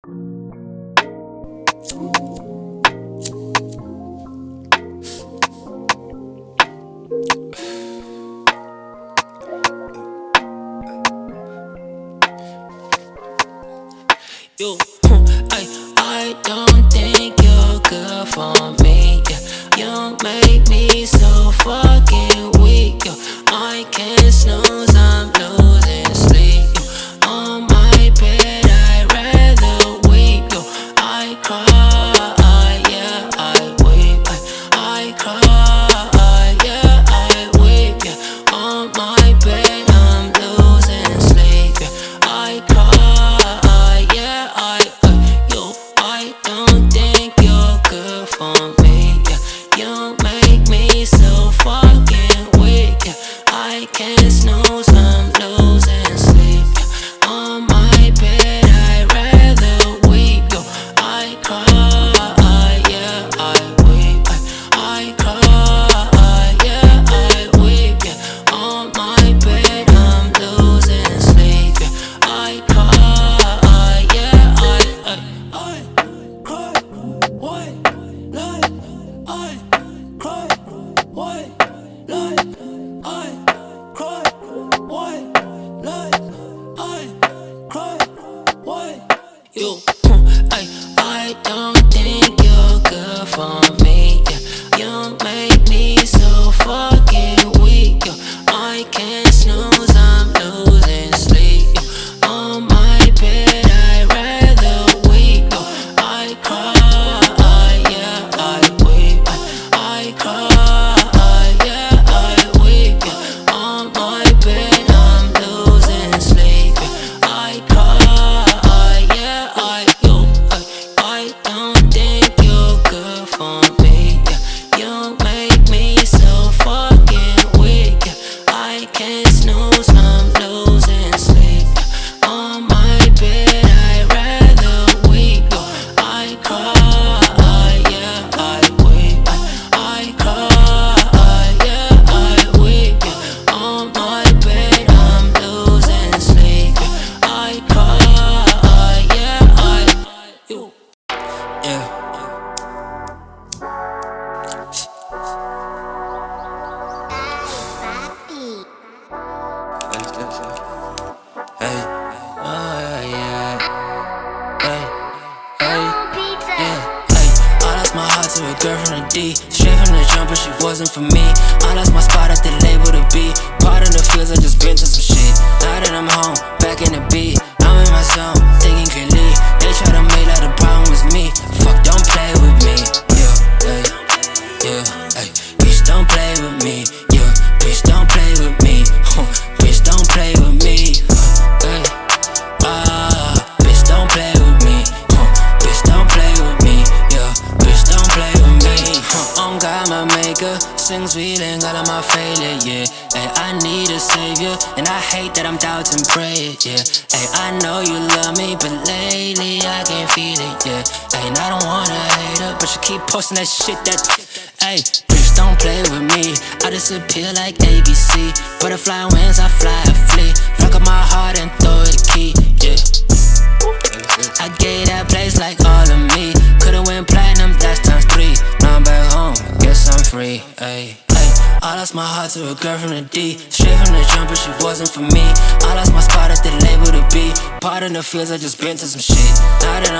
I don't think you're good for me. You make me so fucking weak. I can't snooze, I'm losing sleep. On my bed, I'd rather weep. I cry, yeah, I weep. I cry, yeah, I weep. On my bed, I'm losing sleep. I cry, yeah, I don't think you're good for me. You make me so fucking weak. I can't snooze, I'm losing sleep. On my bed, I'd rather weep. I cry, yeah, I weep. I cry, yeah, I weep. On my bed, I'm losing sleep. I cry, yeah, I cry, white light. I cry, white light. I cry, white light. I cry, white. I don't think you're good for me. You make me so fucking weak. I can't snooze, I'm losing sleep. On my bed, I'd rather weep. I cry, yeah, I weep. I cry, yeah, I weep. On my bed, I'm losing sleep. I cry, yeah, I don't think you're good for me. You make me so fucking weak. I can't snooze, I'm losing sleep. On my bed, I'd rather weep. I cry, yeah, I weep. I cry, yeah, I weep. On my bed, I'm losing sleep. I cry, yeah, yeah. Hey, yeah. Hey, I lost my heart to a girl from the D. Straight from the jump, but she wasn't for me. I lost my spot at the label to be. Part of the fields, I just been to some shit. Now that I'm home, back in the beat, I'm in my zone, thinking clearly. They try to make like the problem was me. Fuck, don't play with me. Yeah, bitch, don't play with me. Yeah, bitch, don't play with me. Bitch, don't play with me. Bitch, don't play with me. Bitch, don't play with me. Yeah, bitch, don't play with me. On God, my maker, sings feeling all of my failure. Yeah, I need a savior, and I hate that I'm doubting prayer. Yeah, I know you love me, but lately I can't feel it. Yeah, and I don't wanna hate her, but you keep posting that shit. Bitch, don't play with me. I disappear like ABC. Butterfly wings, I fly, I flee. Lock up my heart and throw it a key. Yeah, I gave that place like all of me. Could've went platinum, that's times 3. Now I'm back home, guess I'm free. I lost my heart to a girl from the D. Straight from the jump, but she wasn't for me. I lost my spot at the label to be. Part of the fields, I just been to some shit. Now that